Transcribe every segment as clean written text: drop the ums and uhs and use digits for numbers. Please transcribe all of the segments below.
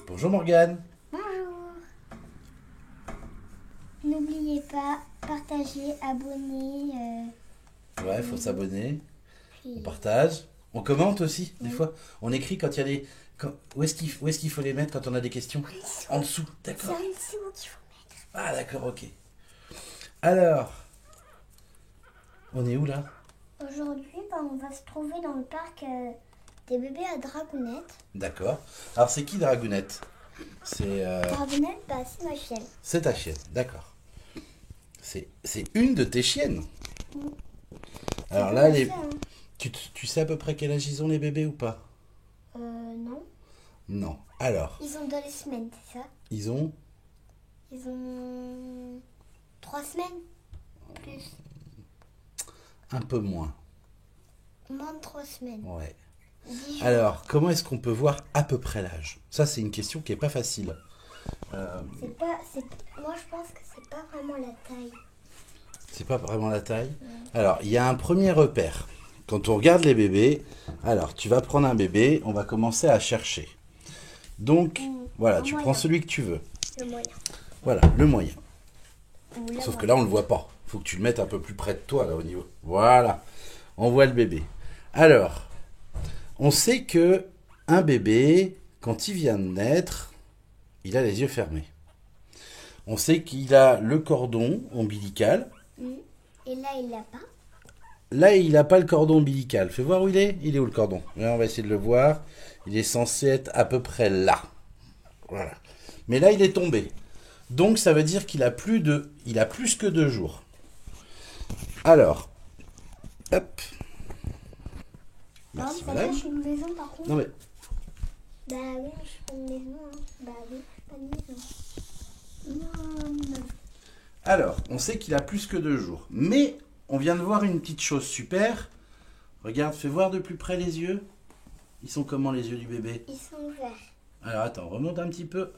Bonjour Morgane. Bonjour. N'oubliez pas, partager, abonner. Ouais, faut s'abonner. On Puis... partage. On commente aussi, des Oui. fois. On écrit quand il y a des... Où est-ce qu'il faut les mettre quand on a des questions? En dessous, C'est d'accord. un dessous qu'il faut mettre. Ah d'accord, ok. Alors, on est où là? Aujourd'hui, on va se trouver dans le parc des bébés à Dragounette. D'accord. Alors c'est qui Dragounette? C'est Dragounette, c'est ma chienne. c'est ta chienne, d'accord. C'est une de tes chiennes. Mm. Alors C'est là, pas les... ça, hein. tu sais à peu près quel âge ils ont les bébés ou pas? Non. Non. Alors, Ils ont 2 semaines, c'est ça? ils ont... Ils ont 3 semaines. Plus. un peu moins. Moins de 3 semaines. Ouais. 10 jours. Alors, comment est-ce qu'on peut voir à peu près l'âge? Ça, c'est une question qui est pas facile. C'est pas... Moi, je pense que c'est pas vraiment la taille. C'est pas vraiment la taille. Alors, il y a un premier repère. Quand on regarde les bébés, alors tu vas prendre un bébé, on va commencer à chercher. Donc, voilà, un tu moyen. prends celui que tu veux. Le moyen. Voilà, le moyen. Ou la Sauf que moyenne. là, on le voit pas. Faut que tu le mettes un peu plus près de toi, là, au niveau. Voilà. On voit le bébé. Alors, on sait que un bébé, quand il vient de naître, il a les yeux fermés. On sait qu'il a le cordon ombilical. Et là, il l'a pas. Là, il n'a pas le cordon ombilical. Fais voir où il est. Il est où le cordon? Là, on va essayer de le voir. Il est censé être à peu près là. Voilà. Mais là, il est tombé. Donc, ça veut dire qu'il a plus que 2 jours. Alors, hop. Non, Merci, ça madame. cache une maison par contre. Non mais, Bah oui, je suis pas une maison. Hein. Bah oui, je suis pas une maison. Non. alors, on sait qu'il a plus que 2 jours. Mais, on vient de voir une petite chose super. Regarde, fais voir de plus près les yeux. Ils sont comment les yeux du bébé? Ils sont ouverts. Alors attends, remonte un petit peu.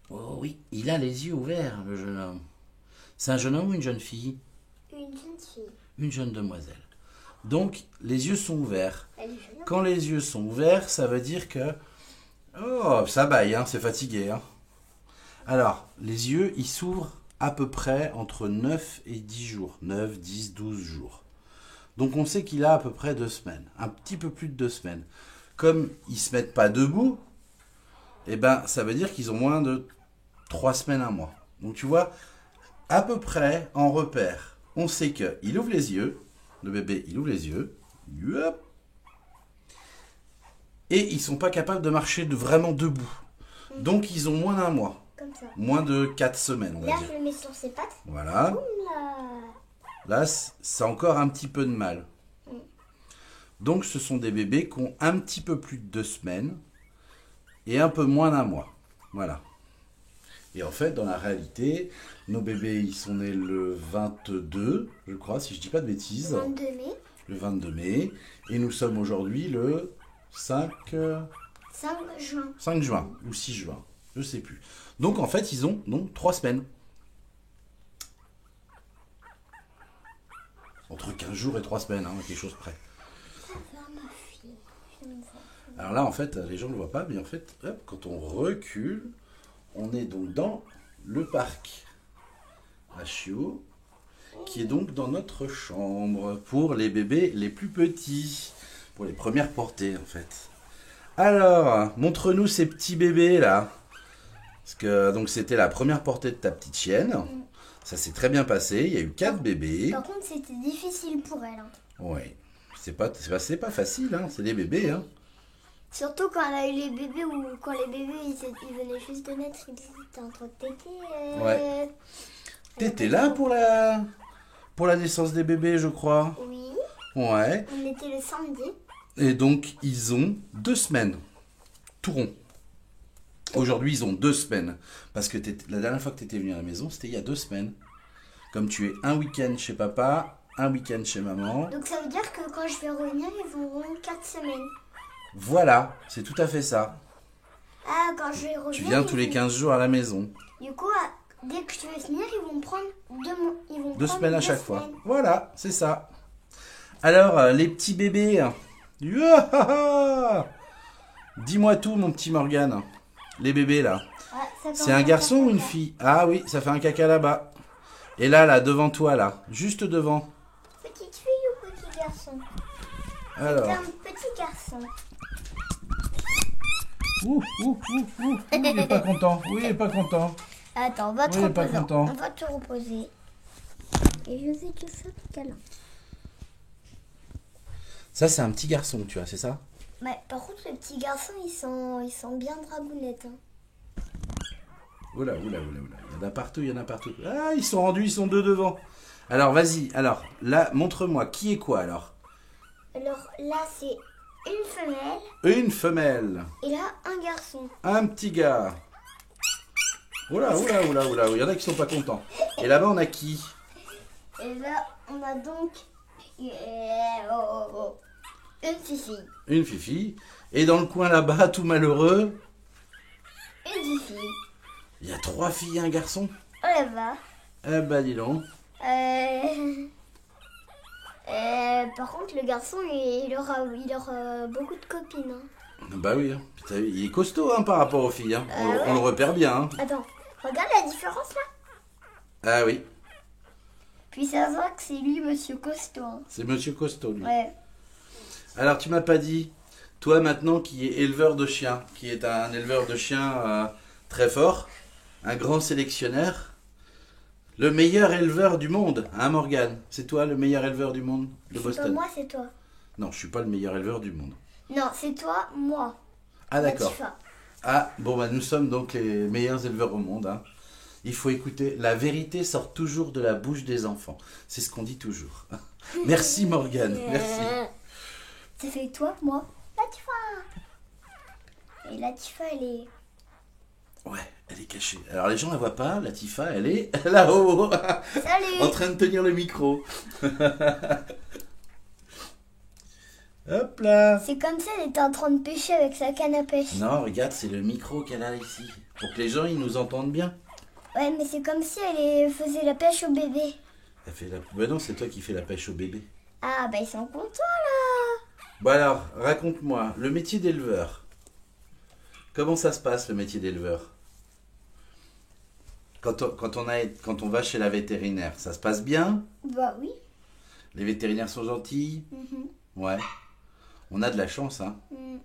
Oh oui, il a les yeux ouverts, le jeune homme. C'est un jeune homme ou une jeune fille? Une jeune fille. Une jeune demoiselle. Donc, les yeux sont ouverts. Elle est jeune. Quand les yeux sont ouverts, ça veut dire que... Oh, ça baille, hein, c'est fatigué. Hein. Alors, les yeux, ils s'ouvrent à peu près entre 9 et 10 jours. 9, 10, 12 jours. Donc, on sait qu'il a à peu près 2 semaines. Un petit peu plus de 2 semaines. Comme ils ne se mettent pas debout, eh ben, ça veut dire qu'ils ont moins de 3 semaines, un mois. Donc, tu vois, à peu près, en repère, on sait qu'il ouvre les yeux. Le bébé, il ouvre les yeux. Hop. Et ils sont pas capables de marcher vraiment debout. Donc, ils ont moins d'un mois. Comme ça. Moins de 4 semaines, on va Là, dire. je le mets sur ses pattes. Voilà. Là. Là, c'est encore un petit peu de mal. Donc, ce sont des bébés qui ont un petit peu plus de 2 semaines et un peu moins d'un mois. Voilà. Et en fait, dans la réalité, nos bébés, ils sont nés le 22, je crois, si je dis pas de bêtises. 22 mai. Le 22 mai. Et nous sommes aujourd'hui le 5 5 juin. juin ou 6 juin. Je sais plus. Donc, en fait, ils ont donc 3 semaines. Entre 15 jours et 3 semaines, hein, quelque chose près. Ça va, ma fille. J'aime ça. Alors là, en fait, les gens ne le voient pas, mais en fait, hop, quand on recule, on est donc dans le parc à chiots, qui est donc dans notre chambre pour les bébés les plus petits, pour les premières portées, en fait. Alors, montre-nous ces petits bébés là, parce que donc c'était la première portée de ta petite chienne. Ça s'est très bien passé. Il y a eu 4 bébés. Par contre, c'était difficile pour elle. Hein. Ouais, c'est pas facile, hein. C'est des bébés, hein. Surtout quand elle a eu les bébés ou quand les bébés ils venaient juste de naître, ils étaient en train de téter. Ouais. T'étais là pour la naissance des bébés, je crois. Oui, Ouais. on était le samedi. Et donc, ils ont 2 semaines. Tout rond. Aujourd'hui, ils ont 2 semaines. Parce que la dernière fois que tu étais venu à la maison, c'était il y a 2 semaines. Comme tu es un week-end chez papa, un week-end chez maman. Donc ça veut dire que quand je vais revenir, ils vont rendre 4 semaines. Voilà, c'est tout à fait ça. Ah, quand je vais revenir. Tu viens tous les 15 jours à la maison. Du coup, dès que je vais venir, ils vont prendre 2 mois. Ils vont 2 prendre semaines à 2 chaque fois. semaines. Voilà, c'est ça. Alors, les petits bébés. Dis-moi tout, mon petit Morgane. les bébés là. Ouais, ça C'est un commence garçon à ou une faire fille? Ah oui, ça fait un caca là-bas. Et là, devant toi, là. Juste devant. Petite fille ou petit garçon? C'est Alors. un petit garçon. Ouh. Il est pas content. Oui, il est pas content. Attends, on va te Oui, il est pas reposer. content. On va te reposer. Et je vais te faire câlin. Ça, c'est un petit garçon, tu vois, c'est ça? Mais par contre, les petits garçons, ils sont bien dragounettes. Hein. Oula. Il y en a partout, Ah, ils sont rendus, ils sont deux devant. Alors, vas-y. Alors, là, montre-moi. Qui est quoi, alors? Alors là, c'est une femelle. Une femelle. Et là, un garçon. Un petit gars. Oula. Il y en a qui sont pas contents. Et là-bas, on a qui? Et là, on a donc une fille. Une fifi. Et dans le coin là-bas, tout malheureux, Une fille. il y a 3 filles et un garçon. Oh là-bas. Eh ben, dis donc. Par contre, le garçon, il aura beaucoup de copines. Hein. Bah oui, hein. Putain, il est costaud hein, par rapport aux filles. Hein. Ouais. On le repère bien. Hein. Attends, regarde la différence là. Ah oui, Puis ça se voit que c'est lui, Monsieur Costaud. Hein. c'est Monsieur Costaud, lui. Ouais. Alors, tu m'as pas dit, toi maintenant qui es éleveur de chiens, qui est un éleveur de chiens très fort, un grand sélectionneur, le meilleur éleveur du monde, hein Morgane? C'est toi le meilleur éleveur du monde de C'est pas Boston? moi, c'est toi. Non, je suis pas le meilleur éleveur du monde. Non, c'est toi, moi. Ah d'accord. Latifa. Ah, bon, bah, nous sommes donc les meilleurs éleveurs au monde. Hein. Il faut écouter. La vérité sort toujours de la bouche des enfants. C'est ce qu'on dit toujours. Merci Morgane, merci. Ça fait toi, moi, Latifa. Et Latifa, elle est... Ouais, elle est cachée. Alors les gens la voient pas, Latifa, elle est là-haut, Salut. en train de tenir le micro. Hop là. C'est comme si elle était en train de pêcher avec sa canne à pêche. Non, regarde, c'est le micro qu'elle a ici. Pour que les gens, ils nous entendent bien. Ouais, mais c'est comme si faisait la pêche au bébé. Elle fait la... Ben non, c'est toi qui fais la pêche au bébé. Ah, bah ils sont contents là. Bon alors, raconte-moi, le métier d'éleveur. Comment ça se passe le métier d'éleveur? Quand on va chez la vétérinaire, ça se passe bien? Bah oui. Les vétérinaires sont gentils? Mhm. Ouais. On a de la chance, hein. Mm.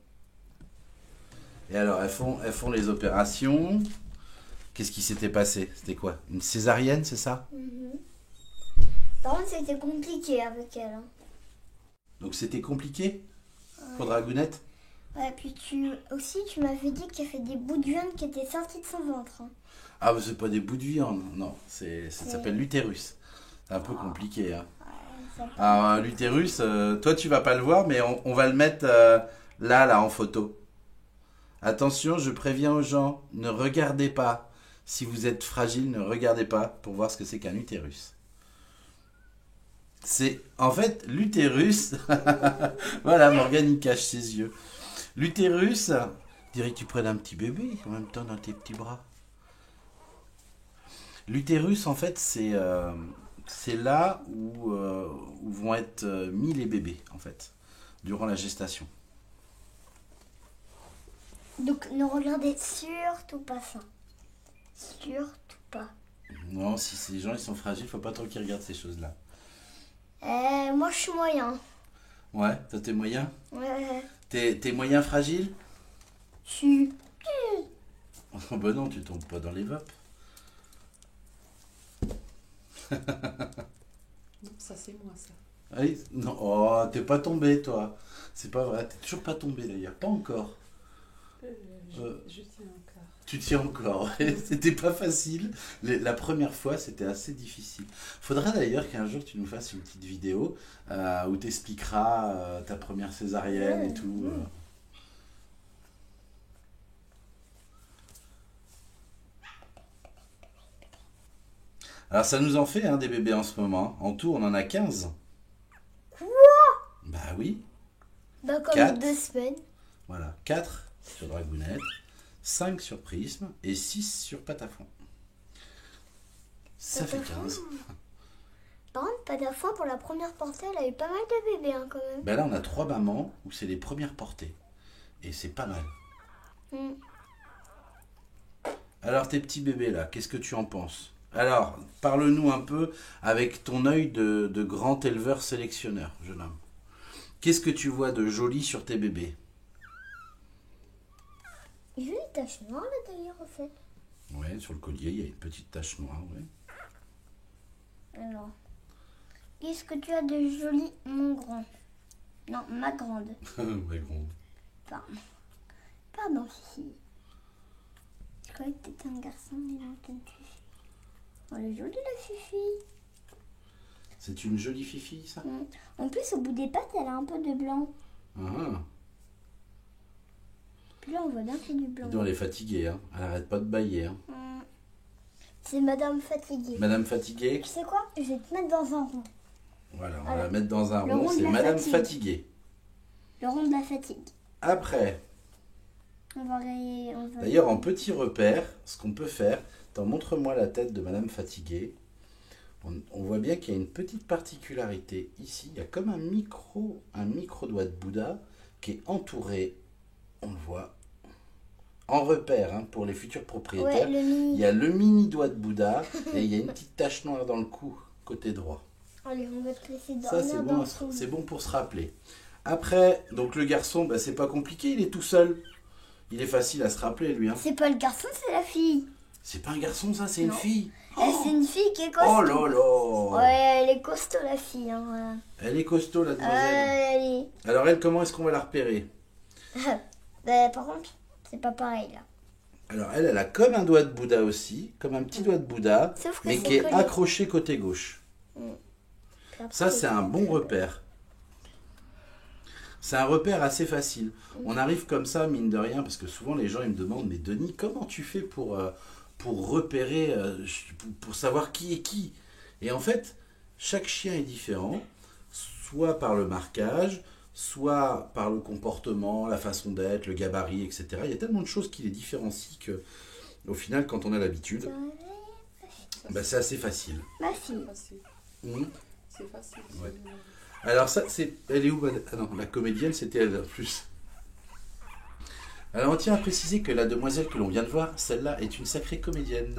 Et alors, elles font les opérations. Qu'est-ce qui s'était passé? C'était quoi? Une césarienne, c'est ça? Mhm. Par contre, c'était compliqué avec elle. Hein. Donc c'était compliqué pour Dragounette? Ouais, puis tu m'avais dit qu'il y avait des bouts de viande qui étaient sortis de son ventre. Hein. Ah, mais c'est pas des bouts de viande, non. Ça s'appelle l'utérus. C'est un peu compliqué, hein. Ça- Alors, l'utérus, toi tu vas pas le voir, mais on va le mettre là, en photo. Attention, je préviens aux gens, ne regardez pas. Si vous êtes fragile, ne regardez pas pour voir ce que c'est qu'un utérus. C'est, en fait, l'utérus... Voilà, Morgane, il cache ses yeux. L'utérus, je dirais que tu prennes un petit bébé en même temps dans tes petits bras. L'utérus, en fait, c'est là où vont être mis les bébés, en fait, durant la gestation. Donc ne regardez surtout pas ça. Surtout pas. Non, si ces gens ils sont fragiles, faut pas trop qu'ils regardent ces choses-là. Moi je suis moyen. Ouais, toi t'es moyen? Ouais. T'es moyen fragile? Je suis... Oh bah non, tu tombes pas dans les vapes. Non, ça c'est moi ça. Allez, non, oh, t'es pas tombé toi. C'est pas vrai, t'es toujours pas tombé d'ailleurs, pas encore. Je tiens encore. Tu tiens encore, c'était pas facile. La première fois, c'était assez difficile. Faudra d'ailleurs qu'un jour tu nous fasses une petite vidéo où t'expliqueras ta première césarienne et tout. Alors ça nous en fait hein, des bébés en ce moment. En tout, on en a 15. Quoi? Bah oui. Bah comme 4. 2 semaines. Voilà, 4 sur Dragounette, 5 sur Prisme et 6 sur Patafon. Ça fait Patafon. 15. Par contre, pas d'enfant pour la première portée, elle a eu pas mal de bébés hein, quand même. Ben là, on a 3 mamans où c'est les premières portées. Et c'est pas mal. Mm. Alors, tes petits bébés, là, qu'est-ce que tu en penses? Alors, parle-nous un peu avec ton œil de grand éleveur sélectionneur, jeune homme. Qu'est-ce que tu vois de joli sur tes bébés? J'ai une tache noire là d'ailleurs en fait. Ouais, sur le collier, il y a une petite tache noire, ouais. Alors, qu'est-ce que tu as de joli, mon grand? Non, ma grande. Ouais, gros. Pardon. Pardon, Fifi. Je croyais que t'étais un garçon, mais non, t'es une Fifi. Oh, elle est jolie la Fifi. C'est une jolie fifi, ça? En plus, au bout des pattes, elle a un peu de blanc. Ah. Puis là, on voit bien qu'il y a du blanc. Dis donc, elle est fatiguée, hein. Elle arrête pas de bâiller, hein. C'est Madame Fatiguée. Madame fatiguée? Tu sais quoi? Je vais te mettre dans un rond. Voilà, on va la mettre dans un Le rond, rond de c'est la Madame fatigue. fatiguée. Le rond de la fatigue. Après, On va... d'ailleurs, en petit repère, ce qu'on peut faire, montre-moi la tête de Madame fatiguée. On voit bien qu'il y a une petite particularité ici. Il y a comme un micro doigt de Bouddha qui est entouré, on le voit, en repère hein, pour les futurs propriétaires. Ouais, le mini. Il y a le mini doigt de Bouddha et il y a une petite tache noire dans le cou, côté droit. Allez, on va te laisser dormir Ça, c'est dans bon, son lit. c'est bon pour se rappeler. Après, donc le garçon, bah, c'est pas compliqué, il est tout seul. Il est facile à se rappeler, lui. Hein. C'est pas le garçon, c'est la fille. C'est pas un garçon, ça, c'est une Non. fille. C'est une fille qui est costaud. Oh là là! Ouais, elle est costaud, la fille. Hein, voilà. Elle est costaud, la demoiselle. Elle est... Alors, elle, comment est-ce qu'on va la repérer? Par contre, c'est pas pareil, là. Alors, elle a comme un doigt de Bouddha aussi, comme un petit doigt de Bouddha, Sauf que mais c'est qui est collé. accroché côté gauche. Puis après, Ça, c'est un bon repère. C'est un repère assez facile. On arrive comme ça, mine de rien, parce que souvent les gens ils me demandent, mais Denis, comment tu fais pour repérer, pour savoir qui est qui? Et en fait, chaque chien est différent, soit par le marquage, soit par le comportement, la façon d'être, le gabarit, etc. Il y a tellement de choses qui les différencient que, au final, quand on a l'habitude, bah, c'est assez facile. Ma fille. Facile. Mhm. C'est facile. Ouais. c'est- Alors ça, c'est... Elle est où? Ah non, la comédienne, c'était elle en plus. Alors on tient à préciser que la demoiselle que l'on vient de voir, celle-là est une sacrée comédienne.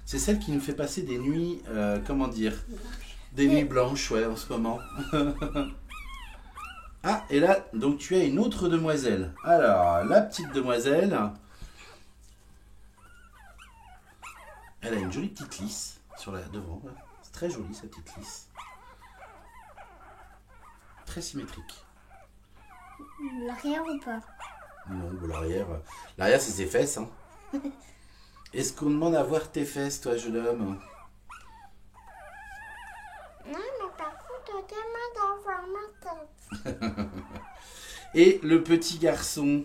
C'est celle qui nous fait passer des nuits, comment dire, des nuits blanches, ouais, en ce moment. Ah, et là, donc tu as une autre demoiselle. Alors, la petite demoiselle, elle a une jolie petite lisse sur la devant. Là. C'est très joli, sa petite lisse. Très symétrique. L'arrière ou pas? Non, bon, l'arrière c'est ses fesses. Hein. Est-ce qu'on demande à voir tes fesses, toi, jeune homme? Non, mais par contre, demande d'avoir ma tête. Et le petit garçon.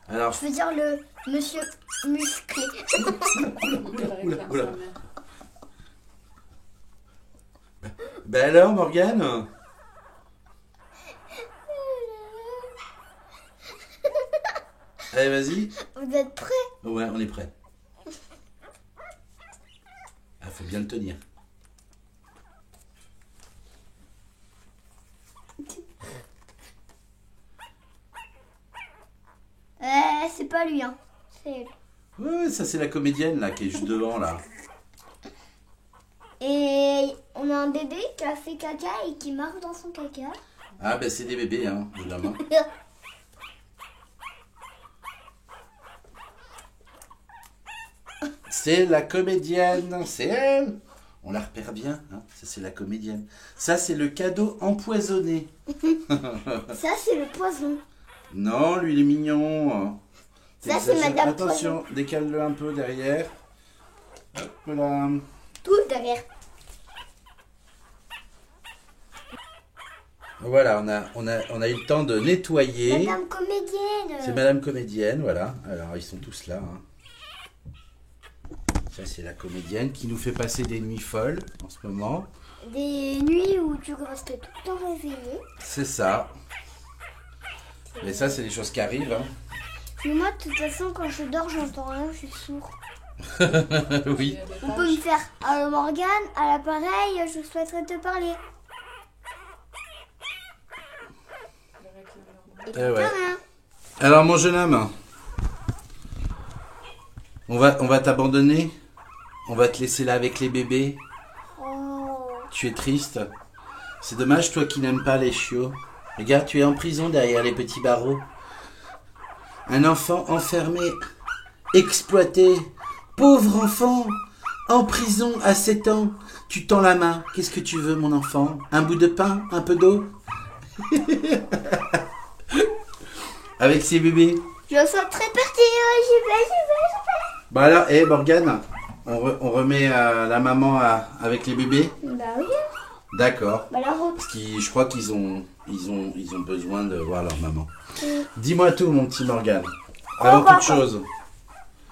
Alors, Je veux dire le monsieur musclé. Elle réclame oula. sa mère. ben alors, Morgane? Allez, vas-y. Vous êtes prêts? Ouais, on est prêt. Ah, faut bien le tenir. C'est pas lui, hein. C'est elle. Ouais, ça c'est la comédienne là qui est juste devant là. Et on a un bébé qui a fait caca et qui marche dans son caca. Ah ben c'est des bébés hein, jeune homme. C'est la comédienne, c'est elle. On la repère bien, hein. Ça c'est la comédienne. Ça c'est le cadeau empoisonné. Ça, c'est le poison. Non, lui il est mignon. Ça, c'est T'exagères. Madame Attention, décale-le un peu derrière. Hop là. Tout derrière. Voilà, on a eu le temps de nettoyer. Madame comédienne. C'est Madame Comédienne, voilà. Alors, ils sont tous là. Hein. Ça, c'est la comédienne qui nous fait passer des nuits folles en ce moment. Des nuits où tu restes tout le temps réveillé. C'est ça. Mais ça, c'est des choses qui arrivent. Hein. Mais moi, de toute façon, quand je dors, j'entends rien, je suis sourd. Oui. On peut me faire allô Morgane, à l'appareil, je souhaiterais te parler. Et Eh ouais. t'entends rien. Alors, mon jeune homme, On va t'abandonner. On va te laisser là avec les bébés. Oh. Tu es triste. C'est dommage, toi qui n'aimes pas les chiots. Regarde, tu es en prison derrière les petits barreaux. Un enfant enfermé, exploité, pauvre enfant, en prison à 7 ans. Tu tends la main. Qu'est-ce que tu veux, mon enfant? Un bout de pain? Un peu d'eau? Avec ses bébés. Je me sens très partie. J'y vais. Bon alors, Morgane, on remet la maman avec les bébés? Bah oui. D'accord. Bah alors, Parce que je crois qu'ils ont besoin de voir leur maman. Dis-moi tout, mon petit Morgane. Avant Quoi, toute chose.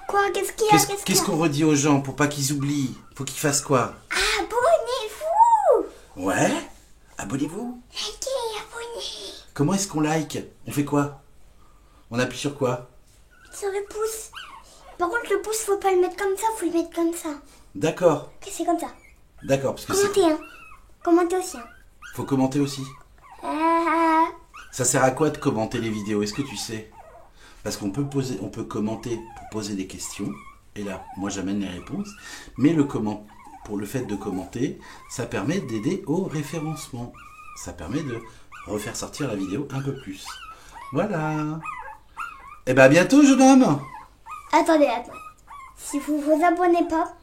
quoi? Qu'est-ce qu'il y a? Qu'est-ce qu'on redit aux gens pour pas qu'ils oublient? Faut qu'ils fassent quoi? Abonnez-vous. Ouais? Abonnez-vous. Likez, abonnez. Comment est-ce qu'on like? On fait quoi? On appuie sur quoi? Sur le pouce. Par contre, le pouce, faut pas le mettre comme ça, faut le mettre comme ça. D'accord. Ok, c'est comme ça. D'accord, parce que Commentez, hein. Commentez aussi, hein. faut commenter aussi. Ah. Ça sert à quoi de commenter les vidéos? Est-ce que tu sais? Parce qu'on peut commenter pour poser des questions. Et là, moi j'amène les réponses. Mais pour le fait de commenter, ça permet d'aider au référencement. Ça permet de refaire sortir la vidéo un peu plus. Voilà. Et ben à bientôt, jeune homme. Attendez. Si vous vous abonnez pas,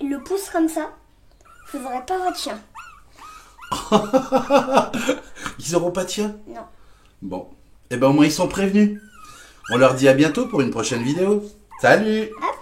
le pouce comme ça, vous aurez pas votre chien. Ils auront pas de chien? Non. Bon. Et ben au moins ils sont prévenus. On leur dit à bientôt pour une prochaine vidéo. Salut! À